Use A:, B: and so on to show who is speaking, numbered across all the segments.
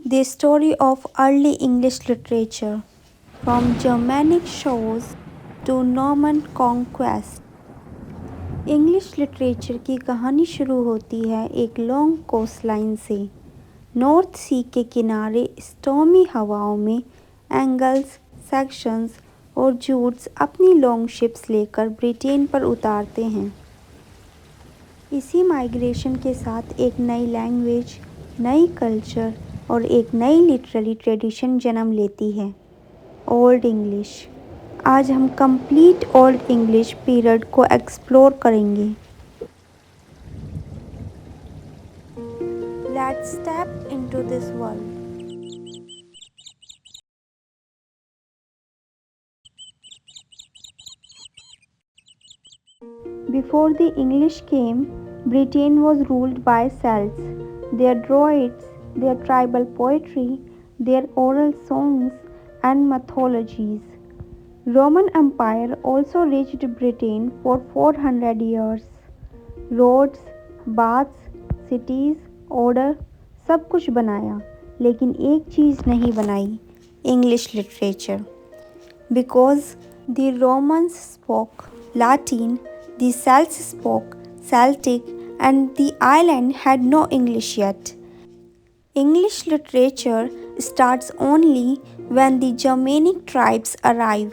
A: The story of early English literature, from Germanic shores to Norman conquest. English literature की कहानी शुरू होती है एक लॉन्ग कोस्टलाइन से। नॉर्थ सी के किनारे स्टॉर्मी हवाओं में एंगल्स, सेक्शंस और जूट्स अपनी लॉन्ग शिप्स लेकर ब्रिटेन पर उतारते हैं। इसी माइग्रेशन के साथ एक नई लैंग्वेज, नई कल्चर और एक नई लिटरेरी ट्रेडिशन जन्म लेती है, ओल्ड इंग्लिश। आज हम कंप्लीट ओल्ड इंग्लिश पीरियड को एक्सप्लोर करेंगे। Let's step into this world. Before the English came, Britain was ruled by Celts, their druids, their tribal poetry, their oral songs and mythologies. Roman Empire also reached Britain for 400 years. Roads, baths, cities, order, सब कुछ बनाया, लेकिन एक चीज़ नहीं बनाई, English literature. Because the Romans spoke Latin, the Celts spoke Celtic, and the island had no English yet. English literature starts only when the Germanic tribes arrive.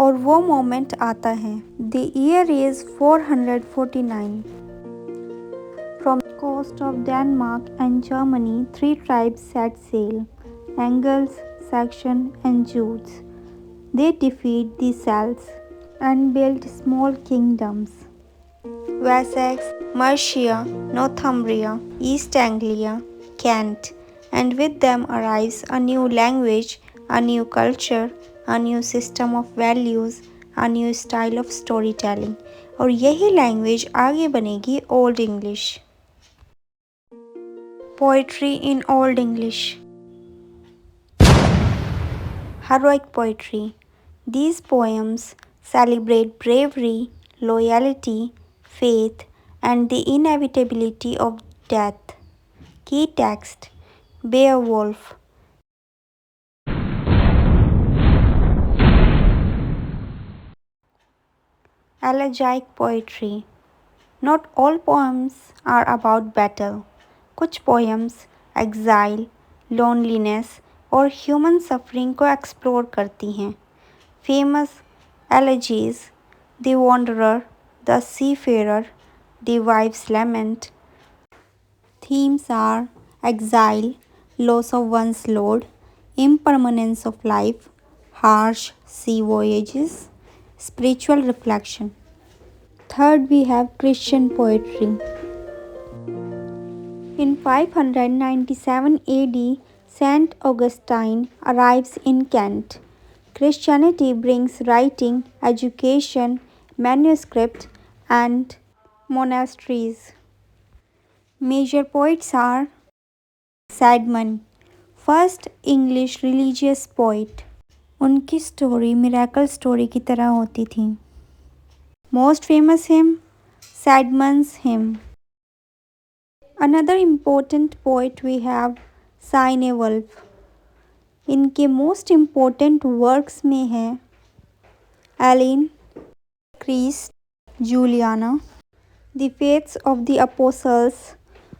A: और वो moment आता है। The year is 449. From the coast of Denmark and Germany, 3 tribes set sail: Angles, Saxon, and Jutes. They defeat the Celts and build small kingdoms: Wessex, Mercia, Northumbria, East Anglia, Kent, and with them arrives a new language, a new culture, a new system of values, a new style of storytelling. और यही language आगे बनेगी old English. Poetry in old English. Heroic poetry. These poems celebrate bravery, loyalty, faith, and the inevitability of death. Key text: Beowulf. Elegiac poetry. Not all poems are about battle. कुछ poems exile, loneliness और human suffering को explore करती हैं. Famous elegies: The Wanderer, The Seafarer, The Wife's Lament. Themes are exile, loss of one's load, impermanence of life, harsh sea voyages, spiritual reflection. Third, we have Christian poetry. In 597 AD, Saint Augustine arrives in Kent. Christianity brings writing, education, manuscript, and monasteries. Major poets are Caedmon, first English religious poet. उनकी story miracle story की तरह होती थी। Most famous hymn, Caedmon's hymn. Another important poet we have Cynewulf. इनके most important works में है Elene, Christ, Juliana, the fates of the apostles.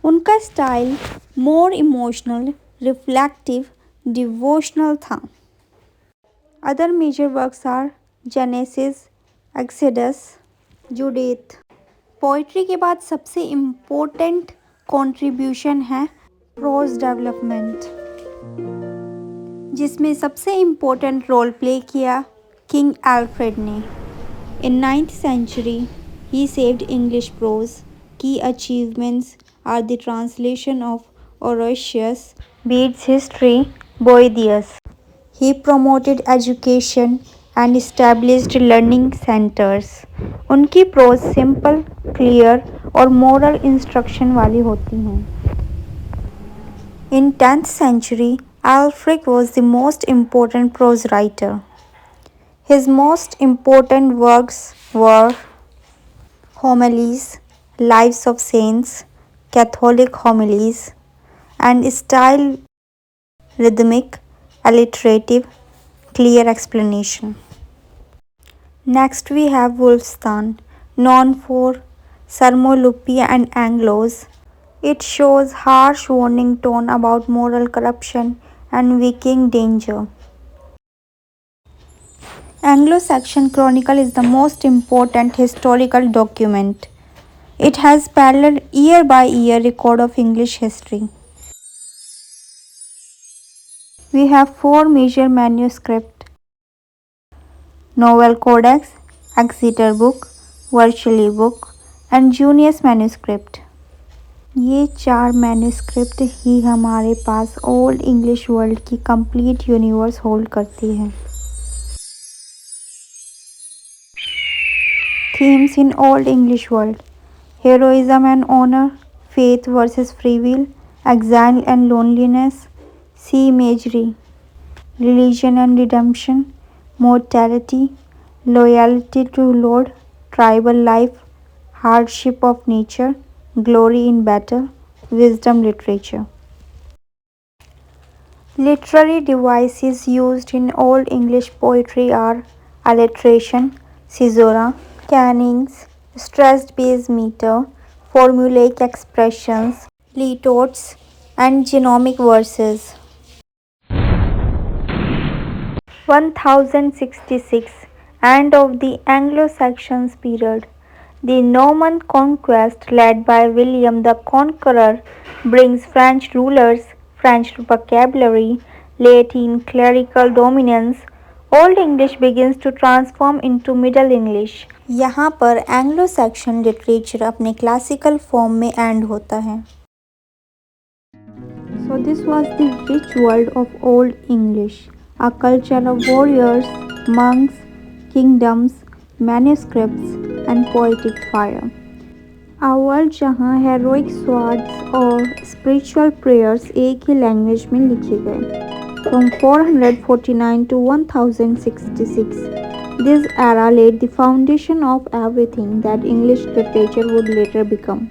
A: उनका style more emotional, reflective, devotional था। Other major works are Genesis, Exodus, Judith. Poetry के बाद सबसे important contribution है prose development, जिसमें सबसे इम्पोर्टेंट रोल प्ले किया किंग एल्फ्रेड ने। In 9th century, he saved English prose. Key achievements are the translation of Orosius, Bede's history, Boethius. He promoted education and established learning centers. उनकी pros simple, clear और moral instruction वाली होती हैं। In 10th century, Alfric was the most important prose writer. His most important works were homilies, lives of saints, Catholic homilies, and style rhythmic, alliterative, clear explanation. Next we have Wolfstan, known for Sarmolupia and Anglos. It shows harsh warning tone about moral corruption and Viking danger. Anglo-Saxon Chronicle is the most important historical document. It has parallel year by year record of English history. We have four major manuscripts: Novel Codex, Exeter Book, Vercelli Book and Junius Manuscript. ये चार manuscript ही हमारे पास old English world की complete universe hold करती है. Themes in Old English World: heroism and honor, faith versus free will, exile and loneliness, sea imagery, religion and redemption, mortality, loyalty to Lord, tribal life, hardship of nature, glory in battle, wisdom literature. Literary devices used in Old English poetry are alliteration, caesura, cannings, stressed base meter, formulaic expressions, litotes, and genomic verses. 1066 End of the Anglo-Saxon period. The Norman conquest led by William the Conqueror brings French rulers, French vocabulary, Latin clerical dominance. Old English begins to transform into Middle English. यहाँ पर Anglo Saxon literature अपने classical form में and होता है. So this was the rich world of Old English, a culture of warriors, monks, kingdoms, manuscripts and poetic fire. A world जहाँ heroic swords और spiritual prayers एक ही language में लिखे गए. From 449 to 1066, this era laid the foundation of everything that English literature would later become.